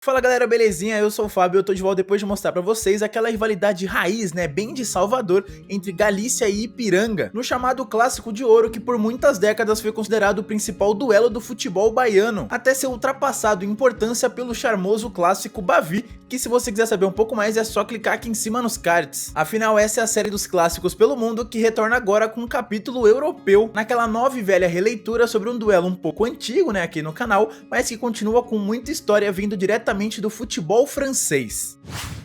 Fala galera, belezinha? Eu sou o Fábio e eu tô de volta depois de mostrar pra vocês aquela rivalidade raiz, né, bem de Salvador, entre Galícia e Ipiranga, no chamado Clássico de Ouro, que por muitas décadas foi considerado o principal duelo do futebol baiano, até ser ultrapassado em importância pelo charmoso clássico Bavi, que se você quiser saber um pouco mais é só clicar aqui em cima nos cards. Afinal, essa é a série dos clássicos pelo mundo que retorna agora com um capítulo europeu, naquela nova e velha releitura sobre um duelo um pouco antigo, né, aqui no canal, mas que continua com muita história vindo diretamente do futebol francês.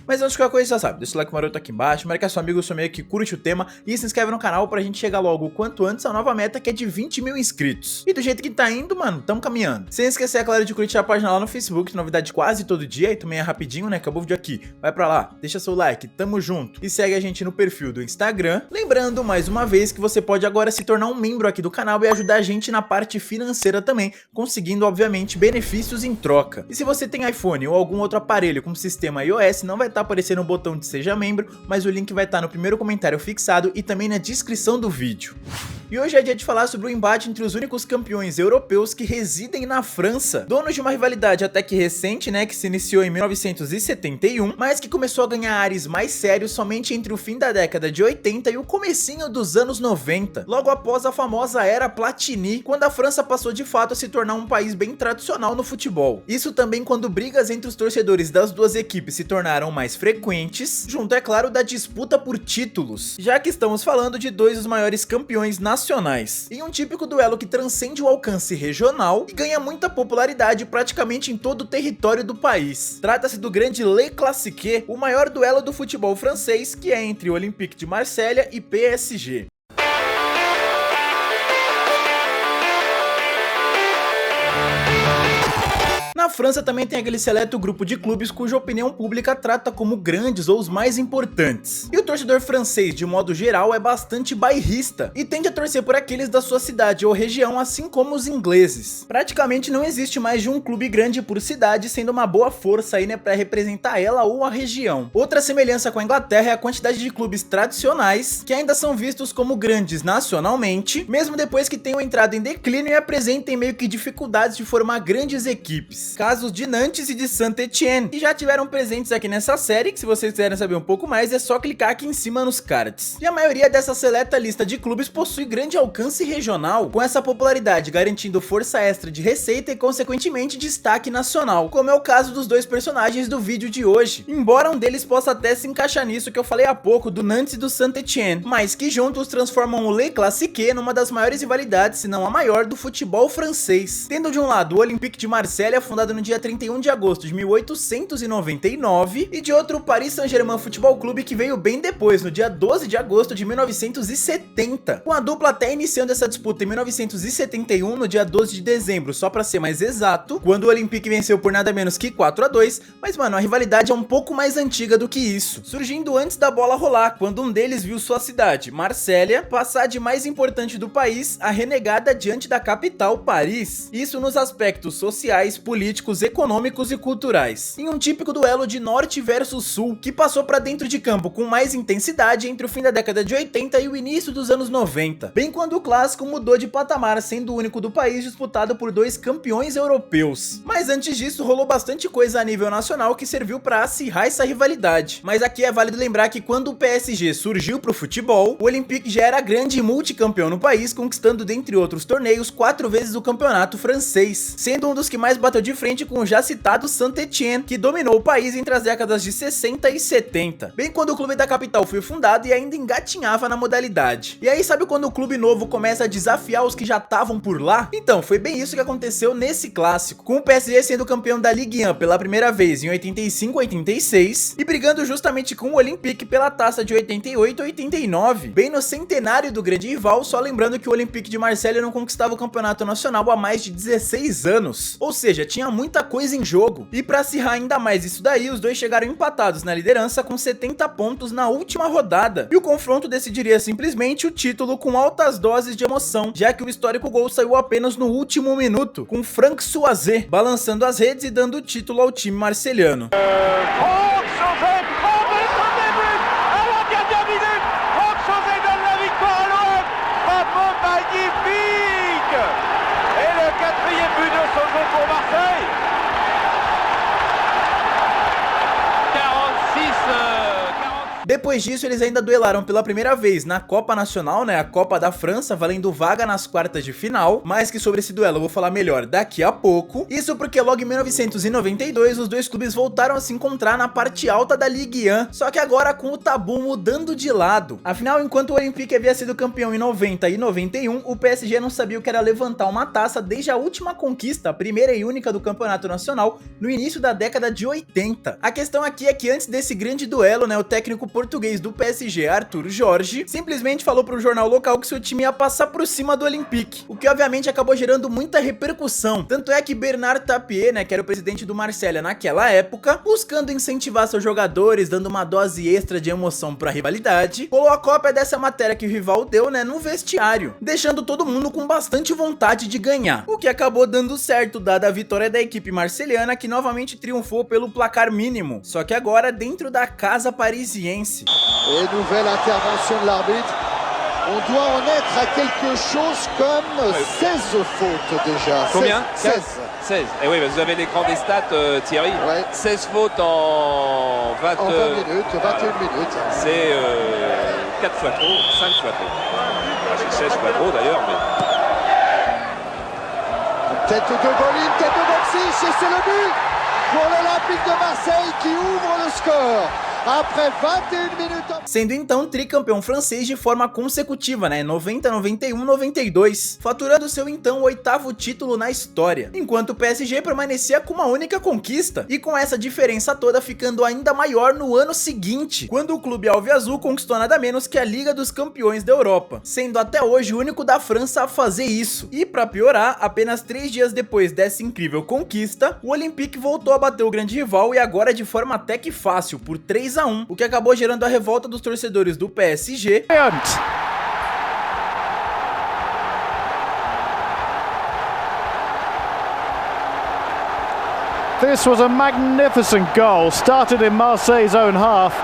Mas antes de qualquer coisa, já sabe, deixa o like maroto aqui embaixo, marca seu amigo ou seu meio que curte o tema e se inscreve no canal pra gente chegar logo o quanto antes à nova meta, que é de 20 mil inscritos. E do jeito que tá indo, mano, tamo caminhando. Sem esquecer, é claro, de curtir a página lá no Facebook, novidade quase todo dia, e também é rapidinho, né, acabou o vídeo aqui. Vai pra lá, deixa seu like, tamo junto. E segue a gente no perfil do Instagram. Lembrando, mais uma vez, que você pode agora se tornar um membro aqui do canal e ajudar a gente na parte financeira também, conseguindo, obviamente, benefícios em troca. E se você tem iPhone ou algum outro aparelho com sistema iOS, não vai estar aparecendo o botão de seja membro, mas o link vai estar no primeiro comentário fixado e também na descrição do vídeo. E hoje é dia de falar sobre o embate entre os únicos campeões europeus que residem na França, donos de uma rivalidade até que recente, né, que se iniciou em 1971, mas que começou a ganhar ares mais sérios somente entre o fim da década de 80 e o comecinho dos anos 90, logo após a famosa era Platini, quando a França passou de fato a se tornar um país bem tradicional no futebol. Isso também quando brigas entre os torcedores das duas equipes se tornaram mais frequentes, junto, é claro, da disputa por títulos, já que estamos falando de dois dos maiores campeões nacionais, em um típico duelo que transcende o alcance regional e ganha muita popularidade praticamente em todo o território do país. Trata-se do grande Le Classique, o maior duelo do futebol francês, que é entre o Olympique de Marselha e PSG. Na França também tem aquele seleto grupo de clubes cuja opinião pública trata como grandes ou os mais importantes. E o torcedor francês, de modo geral, é bastante bairrista e tende a torcer por aqueles da sua cidade ou região, assim como os ingleses. Praticamente não existe mais de um clube grande por cidade, sendo uma boa força aí, né, para representar ela ou a região. Outra semelhança com a Inglaterra é a quantidade de clubes tradicionais que ainda são vistos como grandes nacionalmente, mesmo depois que tenham entrado em declínio e apresentem meio que dificuldades de formar grandes equipes. Casos de Nantes e de Saint-Étienne, que já tiveram presentes aqui nessa série, que se vocês quiserem saber um pouco mais é só clicar aqui em cima nos cards. E a maioria dessa seleta lista de clubes possui grande alcance regional, com essa popularidade garantindo força extra de receita e consequentemente destaque nacional, como é o caso dos dois personagens do vídeo de hoje, embora um deles possa até se encaixar nisso que eu falei há pouco do Nantes e do Saint-Étienne, mas que juntos transformam o Le Classique numa das maiores rivalidades, se não a maior, do futebol francês, tendo de um lado o Olympique de Marselha, fundado no dia 31 de agosto de 1899, e de outro o Paris Saint-Germain Futebol Clube, que veio bem depois, no dia 12 de agosto de 1970, com a dupla até iniciando essa disputa em 1971, no dia 12 de dezembro, só pra ser mais exato, quando o Olympique venceu por nada menos que 4-2, mas mano, a rivalidade é um pouco mais antiga do que isso, surgindo antes da bola rolar, quando um deles viu sua cidade, Marselha, passar de mais importante do país a renegada diante da capital, Paris, isso nos aspectos sociais, políticos, econômicos e culturais, em um típico duelo de norte versus sul, que passou pra dentro de campo com mais intensidade entre o fim da década de 80 e o início dos anos 90, bem quando o clássico mudou de patamar, sendo o único do país disputado por dois campeões europeus. Mas antes disso rolou bastante coisa a nível nacional que serviu pra acirrar essa rivalidade, mas aqui é válido lembrar que quando o PSG surgiu pro futebol, o Olympique já era grande e multicampeão no país, conquistando dentre outros torneios 4 vezes o campeonato francês, sendo um dos que mais bateu de frente com o já citado Saint-Étienne, que dominou o país entre as décadas de 60 e 70, bem quando o clube da capital foi fundado e ainda engatinhava na modalidade. E aí sabe quando o clube novo começa a desafiar os que já estavam por lá? Então, foi bem isso que aconteceu nesse clássico, com o PSG sendo campeão da Ligue 1 pela primeira vez em 85-86 e brigando justamente com o Olympique pela taça de 88-89, bem no centenário do grande rival, só lembrando que o Olympique de Marselha não conquistava o campeonato nacional há mais de 16 anos, ou seja, tinha muita coisa em jogo. E pra acirrar ainda mais isso daí, os dois chegaram empatados na liderança com 70 pontos na última rodada, e o confronto decidiria simplesmente o título com altas doses de emoção, já que o histórico gol saiu apenas no último minuto, com Franck Suazé balançando as redes e dando o título ao time marcelhano. Pour Marseille. Depois disso, eles ainda duelaram pela primeira vez na Copa Nacional, né, a Copa da França, valendo vaga nas quartas de final, mas que sobre esse duelo eu vou falar melhor daqui a pouco. Isso porque logo em 1992, os dois clubes voltaram a se encontrar na parte alta da Ligue 1, só que agora com o tabu mudando de lado. Afinal, enquanto o Olympique havia sido campeão em 90 e 91, o PSG não sabia o que era levantar uma taça desde a última conquista, a primeira e única do Campeonato Nacional, no início da década de 80. A questão aqui é que antes desse grande duelo, né, o técnico português do PSG, Arthur Jorge, simplesmente falou pro jornal local que seu time ia passar por cima do Olympique, o que obviamente acabou gerando muita repercussão. Tanto é que Bernard Tapie, né, que era o presidente do Marselha naquela época, buscando incentivar seus jogadores, dando uma dose extra de emoção pra rivalidade, colou a cópia dessa matéria que o rival deu, né, no vestiário, deixando todo mundo com bastante vontade de ganhar, o que acabou dando certo, dada a vitória da equipe marceliana, que novamente triunfou pelo placar mínimo, só que agora dentro da casa parisiense. Et nouvelle intervention de l'arbitre. On doit en être à quelque chose comme 16 fautes déjà. Combien? 16. 16. Et oui, vous avez l'écran des stats, Thierry. Ouais. 16 fautes en 20, En 20 minutes, 21 minutes. C'est 4 fois trop, 5 fois trop. Ah, c'est 16 fois trop d'ailleurs, mais... Tête de Bolin, tête de Boxy, et c'est le but pour l'Olympique de Marseille qui ouvre le score. Après 21 minutes... Sendo então tricampeão francês de forma consecutiva, né, 90, 91, 92, faturando seu então 8º título na história, enquanto o PSG permanecia com uma única conquista, e com essa diferença toda ficando ainda maior no ano seguinte, quando o clube alviazul conquistou nada menos que a Liga dos Campeões da Europa, sendo até hoje o único da França a fazer isso. E para piorar, apenas 3 dias depois dessa incrível conquista, o Olympique voltou a bater o grande rival e agora de forma até que fácil, por 3-1, o que acabou gerando a revolta dos torcedores do PSG. This was a magnificent goal, started in Marseille's own half.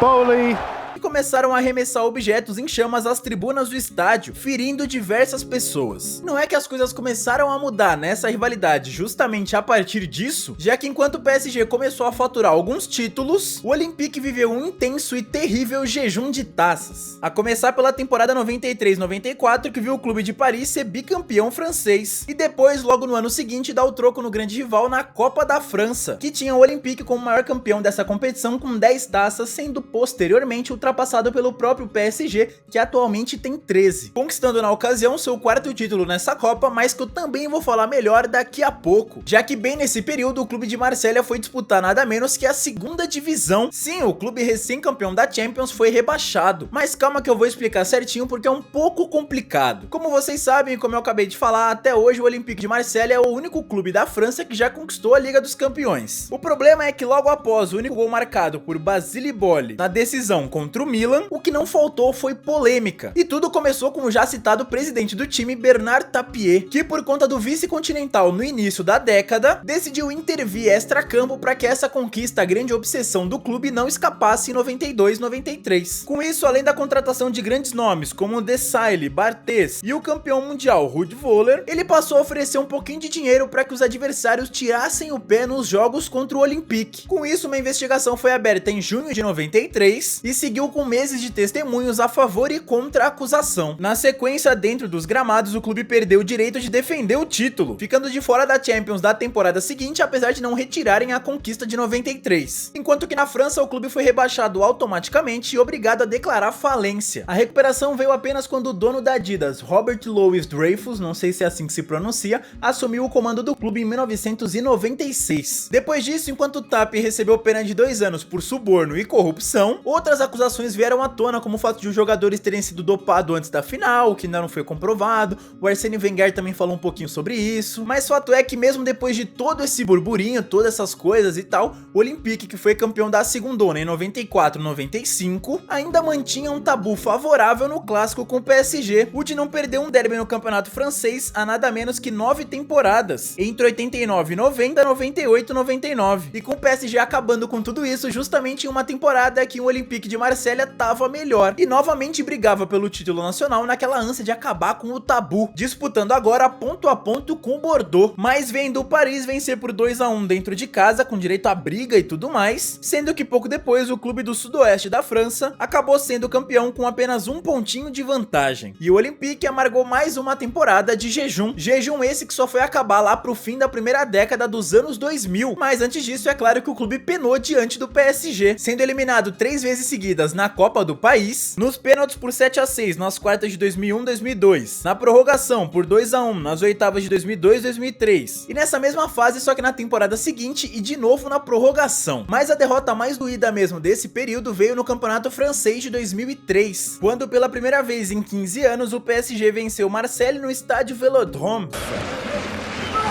Bowley Começaram a arremessar objetos em chamas às tribunas do estádio, ferindo diversas pessoas. Não é que as coisas começaram a mudar nessa rivalidade justamente a partir disso, já que enquanto o PSG começou a faturar alguns títulos, o Olympique viveu um intenso e terrível jejum de taças. A começar pela temporada 93-94, que viu o clube de Paris ser bicampeão francês, e depois, logo no ano seguinte, dar o troco no grande rival na Copa da França, que tinha o Olympique como maior campeão dessa competição com 10 taças, sendo posteriormente ultrapassado pelo próprio PSG, que atualmente tem 13, conquistando na ocasião seu 4º título nessa Copa, mas que eu também vou falar melhor daqui a pouco, já que bem nesse período o clube de Marselha foi disputar nada menos que a 2ª divisão. Sim, o clube recém-campeão da Champions foi rebaixado, mas calma que eu vou explicar certinho porque é um pouco complicado. Como vocês sabem, como eu acabei de falar, até hoje o Olympique de Marselha é o único clube da França que já conquistou a Liga dos Campeões. O problema é que logo após o único gol marcado por Basile Boli na decisão contra o Milan, o que não faltou foi polêmica. E tudo começou com o já citado presidente do time, Bernard Tapie, que por conta do vice-continental no início da década, decidiu intervir extra-campo para que essa conquista, a grande obsessão do clube, não escapasse em 92-93. Com isso, além da contratação de grandes nomes como Desailly, Barthez e o campeão mundial Ruud Voller, ele passou a oferecer um pouquinho de dinheiro para que os adversários tirassem o pé nos jogos contra o Olympique. Com isso, uma investigação foi aberta em junho de 93 e seguiu com meses de testemunhos a favor e contra a acusação. Na sequência, dentro dos gramados, o clube perdeu o direito de defender o título, ficando de fora da Champions da temporada seguinte, apesar de não retirarem a conquista de 93. Enquanto que na França, o clube foi rebaixado automaticamente e obrigado a declarar falência. A recuperação veio apenas quando o dono da Adidas, Robert Louis Dreyfus, não sei se é assim que se pronuncia, assumiu o comando do clube em 1996. Depois disso, enquanto o Tapie recebeu pena de 2 anos por suborno e corrupção, outras acusações vieram à tona, como o fato de os jogadores terem sido dopados antes da final, o que ainda não foi comprovado. O Arsène Wenger também falou um pouquinho sobre isso, mas fato é que mesmo depois de todo esse burburinho, todas essas coisas e tal, o Olympique, que foi campeão da segundona em 94-95, ainda mantinha um tabu favorável no clássico com o PSG, o de não perder um derby no campeonato francês há nada menos que 9 temporadas, entre 89 e 90, 98 e 99, e com o PSG acabando com tudo isso justamente em uma temporada que o Olympique de Marseille Marselha tava melhor e novamente brigava pelo título nacional naquela ânsia de acabar com o tabu, disputando agora ponto a ponto com o Bordeaux, mas vendo o Paris vencer por 2 a 1 dentro de casa, com direito à briga e tudo mais, sendo que pouco depois o clube do sudoeste da França acabou sendo campeão com apenas um pontinho de vantagem. E o Olympique amargou mais uma temporada de jejum esse que só foi acabar lá pro fim da primeira década dos anos 2000, mas antes disso é claro que o clube penou diante do PSG, sendo eliminado 3 vezes seguidas na Copa do País, nos pênaltis por 7 a 6 nas quartas de 2001-2002, na prorrogação por 2 a 1 nas oitavas de 2002-2003, e nessa mesma fase só que na temporada seguinte e de novo na prorrogação. Mas a derrota mais doída mesmo desse período veio no campeonato francês de 2003, quando pela primeira vez em 15 anos o PSG venceu o Marseille no estádio Vélodrome.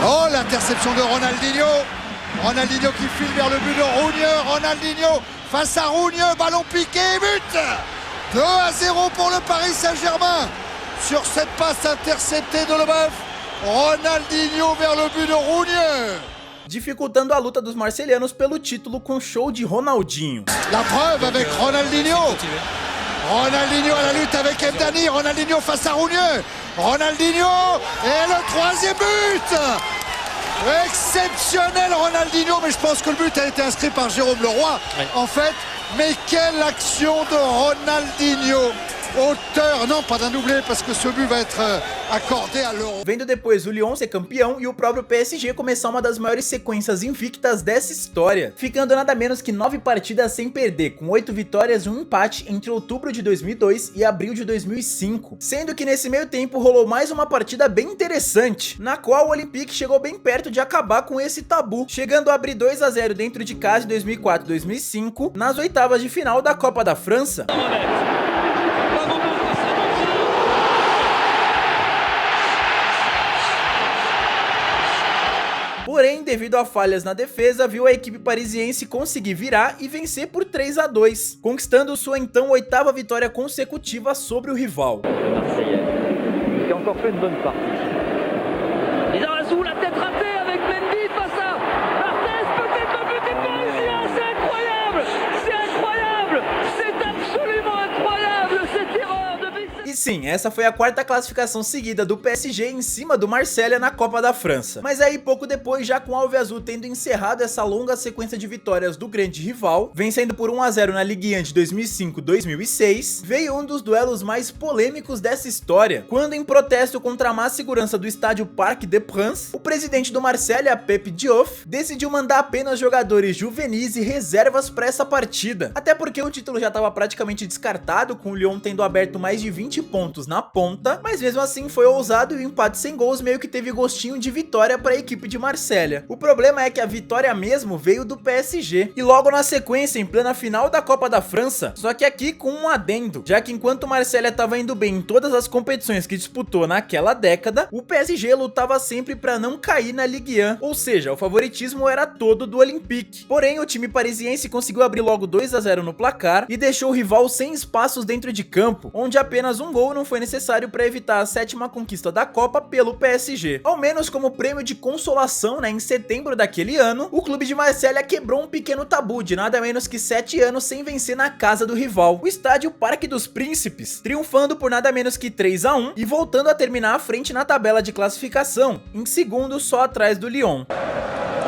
Oh, l'interception de Ronaldinho. Ronaldinho qui file vers le but de Rougneux. Ronaldinho face à Rougneux, ballon piqué, but 2 à 0 pour le Paris Saint-Germain. Sur cette passe interceptée de Leboeuf, Ronaldinho vers le but de Rougneux. Dificultando a luta dos marcelianos pelo título com show de Ronaldinho. La preuve avec Ronaldinho. Ronaldinho à la lutte avec Mdani. Ronaldinho face à Rougneux. Ronaldinho et le 3e but. Exceptionnel Ronaldinho, mais je pense que le but a été inscrit par Jérôme Leroy. Oui. En fait, mais quelle action de Ronaldinho! Auteur, não, pas d'un doublé, parce que ce but vai être accordé à l'Euro. Vendo depois o Lyon ser campeão e o próprio PSG começar uma das maiores sequências invictas dessa história, ficando nada menos que 9 partidas sem perder, com 8 vitórias e um empate entre outubro de 2002 e abril de 2005, sendo que nesse meio tempo rolou mais uma partida bem interessante, na qual o Olympique chegou bem perto de acabar com esse tabu, chegando a abrir 2 a 0 dentro de casa em 2004-2005, nas oitavas de final da Copa da França. Porém, devido a falhas na defesa, viu a equipe parisiense conseguir virar e vencer por 3 a 2, conquistando sua então 8ª vitória consecutiva sobre o rival. E sim, essa foi a 4ª classificação seguida do PSG em cima do Marselha na Copa da França. Mas aí pouco depois, já com o Alviazul tendo encerrado essa longa sequência de vitórias do grande rival, vencendo por 1 a 0 na Ligue 1 de 2005-2006, veio um dos duelos mais polêmicos dessa história, quando em protesto contra a má segurança do estádio Parc des Princes, o presidente do Marselha, Pepe Diouf, decidiu mandar apenas jogadores juvenis e reservas para essa partida, até porque o título já estava praticamente descartado, com o Lyon tendo aberto mais de 20 pontos na ponta, mas mesmo assim foi ousado e o empate sem gols meio que teve gostinho de vitória para a equipe de Marselha. O problema é que a vitória mesmo veio do PSG, e logo na sequência, em plena final da Copa da França, só que aqui com um adendo, já que enquanto o Marselha estava indo bem em todas as competições que disputou naquela década, o PSG lutava sempre para não cair na Ligue 1, ou seja, o favoritismo era todo do Olympique. Porém, o time parisiense conseguiu abrir logo 2 a 0 no placar e deixou o rival sem espaços dentro de campo, onde apenas um gol não foi necessário para evitar a 7ª conquista da Copa pelo PSG. Ao menos como prêmio de consolação, em setembro daquele ano, o clube de Marselha quebrou um pequeno tabu de nada menos que 7 anos sem vencer na casa do rival, o estádio Parque dos Príncipes, triunfando por nada menos que 3 a 1 e voltando a terminar à frente na tabela de classificação, em segundo só atrás do Lyon.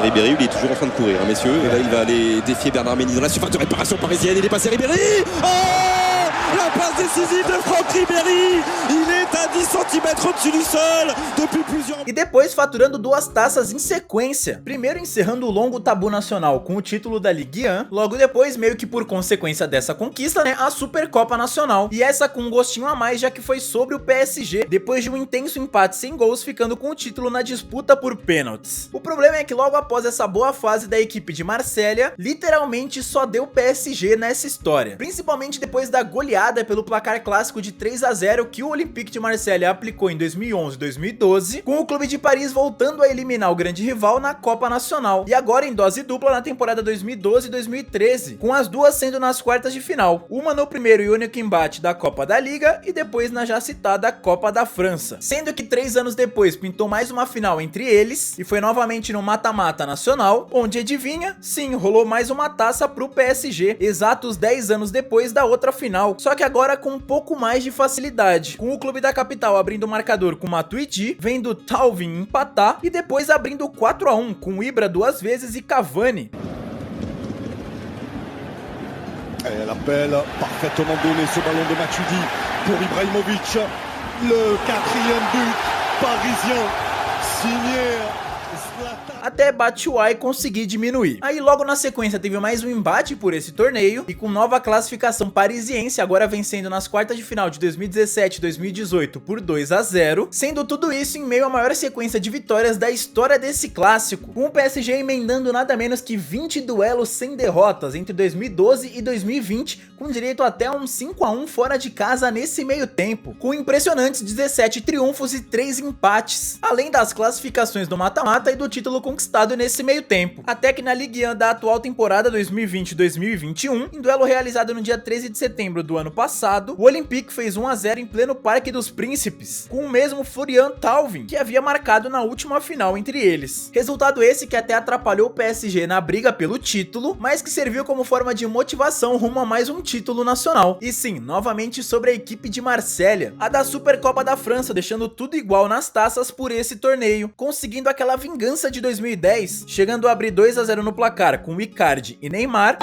Ribéry, il est toujours en train de courir, hein, messieurs, et là il va aller défier Bernard Mendy dans la surface de réparation parisienne, il est passé Ribéry, oh, la passe décisive de Franck Ribéry, il est à 10 cm au-dessus du sol, depuis plusieurs... E depois faturando 2 taças em sequência, primeiro encerrando o longo tabu nacional com o título da Ligue 1, logo depois, meio que por consequência dessa conquista, a Supercopa Nacional, e essa com um gostinho a mais, já que foi sobre o PSG, depois de um intenso empate sem gols, ficando com o título na disputa por pênaltis. O problema é que logo após essa boa fase da equipe de Marselha, literalmente só deu PSG nessa história, principalmente depois da goleada goleada pelo placar clássico de 3-0 que o Olympique de Marselha aplicou em 2011 e 2012, com o clube de Paris voltando a eliminar o grande rival na Copa Nacional, e agora em dose dupla na temporada 2012 e 2013, com as duas sendo nas quartas de final, uma no primeiro e único embate da Copa da Liga e depois na já citada Copa da França, sendo que 3 anos depois pintou mais uma final entre eles, e foi novamente no mata-mata nacional, onde adivinha? Sim, rolou mais uma taça pro PSG, exatos 10 anos depois da outra final, só que agora com um pouco mais de facilidade, com o clube da capital abrindo o marcador com Matuidi, vendo Thauvin empatar e depois abrindo 4-1 com Ibra 2 vezes e Cavani. L'appel parfaitement donné, ce ballon de Matuidi pour Ibrahimovic, le 4e but parisien signé Zlatan. Até Batshuayi conseguir diminuir. Aí logo na sequência teve mais um embate por esse torneio, e com nova classificação parisiense, agora vencendo nas quartas de final de 2017 e 2018 por 2-0, sendo tudo isso em meio à maior sequência de vitórias da história desse clássico, com o PSG emendando nada menos que 20 duelos sem derrotas entre 2012 e 2020, com direito até um 5-1 fora de casa nesse meio tempo, com impressionantes 17 triunfos e 3 empates, além das classificações do mata-mata e do título conquistado nesse meio tempo. Até que na Ligue 1 da atual temporada 2020-2021, em duelo realizado no dia 13 de setembro do ano passado, o Olympique fez 1-0 em pleno Parque dos Príncipes, com o mesmo Florian Thauvin, que havia marcado na última final entre eles. Resultado esse que até atrapalhou o PSG na briga pelo título, mas que serviu como forma de motivação rumo a mais um título nacional. E sim, novamente sobre a equipe de Marselha, a da Supercopa da França, deixando tudo igual nas taças por esse torneio, conseguindo aquela vingança de 2010, chegando a abrir 2-0 no placar com Icardi e Neymar.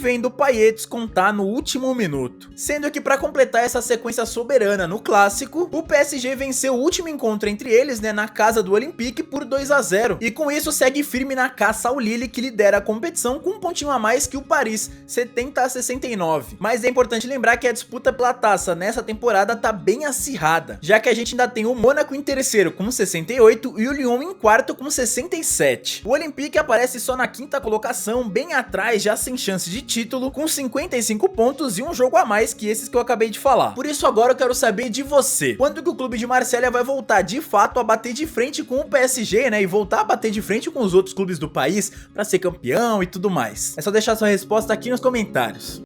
Vendo Payet descontar no último minuto. Sendo que para completar essa sequência soberana no clássico, o PSG venceu o último encontro entre eles, na casa do Olympique por 2-0, e com isso segue firme na caça ao Lille, que lidera a competição com um pontinho a mais que o Paris, 70-69. Mas é importante lembrar que a disputa pela taça nessa temporada tá bem acirrada, já que a gente ainda tem o Mônaco em terceiro com 68 e o Lyon em quarto com 67. O Olympique aparece só na quinta colocação, bem atrás, já sem chance de título, com 55 pontos e um jogo a mais que esses que eu acabei de falar. Por isso agora eu quero saber de você, quando que o clube de Marselha vai voltar de fato a bater de frente com o PSG, e voltar a bater de frente com os outros clubes do país para ser campeão e tudo mais? É só deixar sua resposta aqui nos comentários.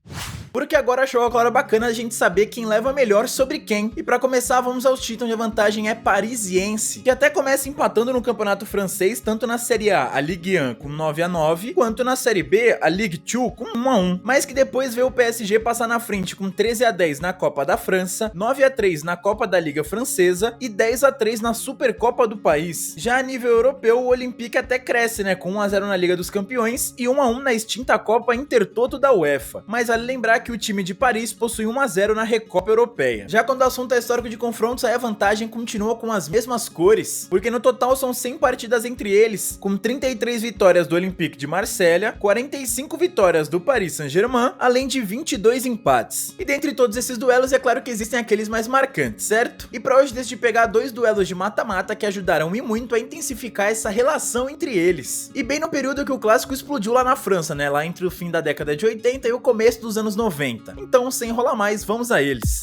Porque agora achou agora bacana a gente saber quem leva melhor sobre quem. E pra começar, vamos aos títulos onde a vantagem é parisiense, que até começa empatando no campeonato francês, tanto na Série A Ligue 1 com 9-9, quanto na Série B, a Ligue 2 com 1-1, mas que depois vê o PSG passar na frente com 13-10 na Copa da França, 9-3 na Copa da Liga Francesa e 10-3 na Supercopa do país. Já a nível europeu, o Olympique até cresce, com 1-0 na Liga dos Campeões e 1-1 na extinta Copa Intertoto da UEFA, mas vale lembrar que o time de Paris possui 1-0 na Recopa Europeia. Já quando o assunto é histórico de confrontos, aí a vantagem continua com as mesmas cores, porque no total são 100 partidas entre eles, com 33 vitórias do Olympique de Marselha, 45 vitórias do Paris Saint-Germain, além de 22 empates. E dentre todos esses duelos, é claro que existem aqueles mais marcantes, certo? E pra hoje decidi pegar 2 duelos de mata-mata que ajudaram e muito a intensificar essa relação entre eles. E bem no período que o clássico explodiu lá na França, lá entre o fim da década de 80 e o começo dos anos 90. Então, sem enrolar mais, vamos a eles.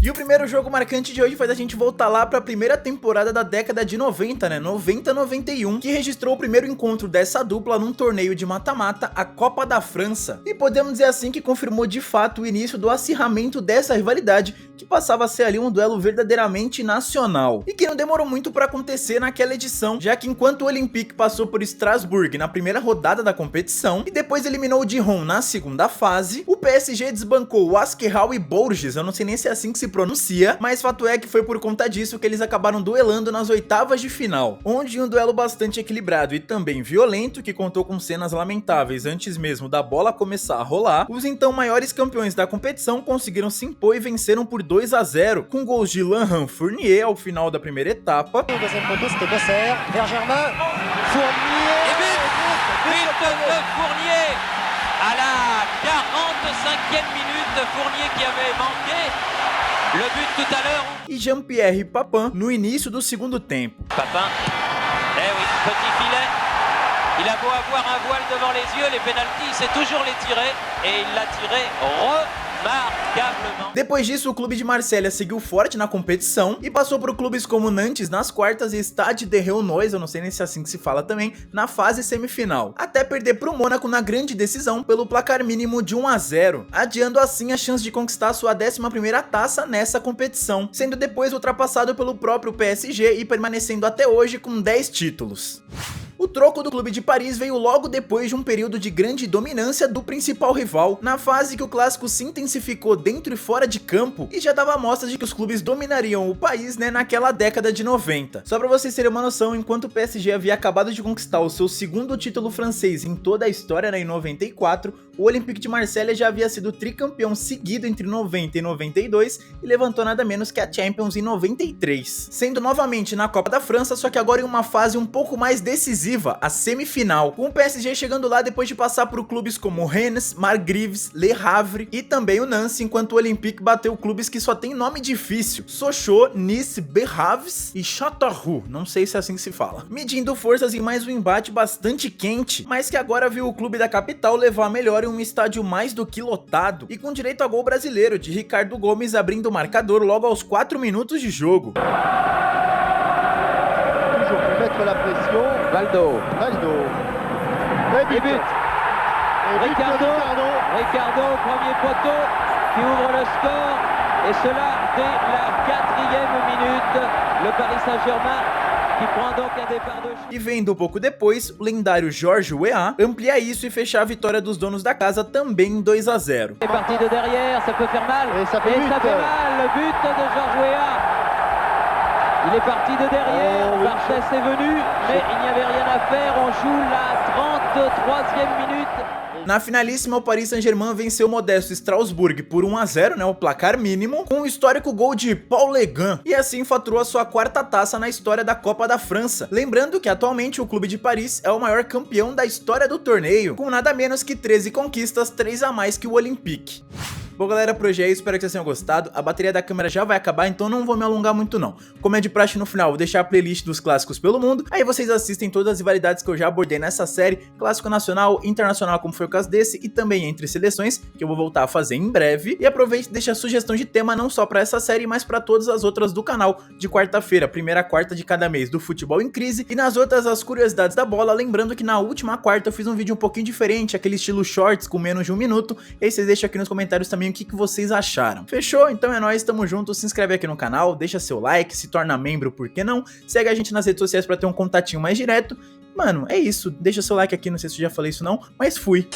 E o primeiro jogo marcante de hoje faz a gente voltar lá para a primeira temporada da década de 90, 90-91, que registrou o primeiro encontro dessa dupla num torneio de mata-mata, a Copa da França. E podemos dizer assim que confirmou de fato o início do acirramento dessa rivalidade, que passava a ser ali um duelo verdadeiramente nacional. E que não demorou muito para acontecer naquela edição, já que enquanto o Olympique passou por Strasbourg na primeira rodada da competição, e depois eliminou o Dijon na segunda fase, o PSG desbancou o Asquerral e Bourges, eu não sei nem se é assim que se pronuncia, mas fato é que foi por conta disso que eles acabaram duelando nas oitavas de final, onde um duelo bastante equilibrado e também violento, que contou com cenas lamentáveis antes mesmo da bola começar a rolar, os então maiores campeões da competição conseguiram se impor e venceram por 2-0, com gols de Laurent Fournier ao final da primeira etapa. à la 45e minute, Fournier qui avait manqué le but tout à l'heure. E Jean-Pierre Papin no início do segundo tempo. Papin, eh oui, petit filet. Il a beau avoir un voile devant les yeux, les pénaltys, il sait toujours les tirer, et il l'a tiré remarquablement. Depois disso, o clube de Marselha seguiu forte na competição e passou por clubes como Nantes nas quartas e Stade de Rennais, eu não sei nem se é assim que se fala também, na fase semifinal, até perder para o Mônaco na grande decisão pelo placar mínimo de 1-0, adiando assim a chance de conquistar sua 11ª taça nessa competição, sendo depois ultrapassado pelo próprio PSG e permanecendo até hoje com 10 títulos. O troco do clube de Paris veio logo depois de um período de grande dominância do principal rival, na fase que o clássico se intensificou dentro e fora de campo e já dava mostras de que os clubes dominariam o país, naquela década de 90. Só pra vocês terem uma noção, enquanto o PSG havia acabado de conquistar o seu segundo título francês em toda a história, em 94, o Olympique de Marselha já havia sido tricampeão seguido entre 90 e 92 e levantou nada menos que a Champions em 93, sendo novamente na Copa da França, só que agora em uma fase um pouco mais decisiva, a semifinal, com o PSG chegando lá depois de passar por clubes como Rennes, Margrives, Le Havre e também o Nancy, enquanto o Olympique bateu clubes que só tem nome difícil, Sochaux, Nice, Behaves e Châteauroux, não sei se é assim que se fala, medindo forças em mais um embate bastante quente, mas que agora viu o clube da capital levar a melhor em um estádio mais do que lotado e com direito a gol brasileiro de Ricardo Gomes abrindo o marcador logo aos 4 minutos de jogo. Mettre la pression. Valdo. Et but. Ricardo, premier poteau, qui ouvre le score, et cela dès la 4e minute. Le Paris Saint-Germain que prend donc un départ de... E vendo um pouco depois, o lendário Georges Weah amplia isso e fecha a vitória dos donos da casa também em 2-0. C'est parti de derrière, ça peut faire mal. Et ça fait mal, le but de Georges Weah. Il est parti de derrière, Barthez est venu, mais il n'y avait rien à faire, on joue la 33e minute. Na finalíssima, o Paris Saint-Germain venceu o modesto Strasbourg por 1-0, o placar mínimo, com o histórico gol de Paul Legan, e assim faturou a sua 4ª taça na história da Copa da França. Lembrando que atualmente o clube de Paris é o maior campeão da história do torneio, com nada menos que 13 conquistas, 3 a mais que o Olympique. Bom galera, por hoje é isso, espero que vocês tenham gostado. A bateria da câmera já vai acabar, então não vou me alongar muito não. Como é de praxe, no final vou deixar a playlist dos clássicos pelo mundo, aí vocês assistem todas as rivalidades que eu já abordei nessa série, clássico nacional, internacional como foi o caso desse, e também entre seleções, que eu vou voltar a fazer em breve. E aproveite e deixa a sugestão de tema não só para essa série, mas para todas as outras do canal, de quarta-feira, primeira quarta de cada mês do Futebol em Crise, e nas outras as curiosidades da bola, lembrando que na última quarta eu fiz um vídeo um pouquinho diferente, aquele estilo shorts com menos de 1 minuto, e aí vocês deixam aqui nos comentários também o que vocês acharam. Fechou? Então é nóis, tamo junto, se inscreve aqui no canal, deixa seu like, se torna membro, por que não? Segue a gente nas redes sociais pra ter um contatinho mais direto. Mano, é isso, deixa seu like aqui, não sei se eu já falei isso não, mas fui.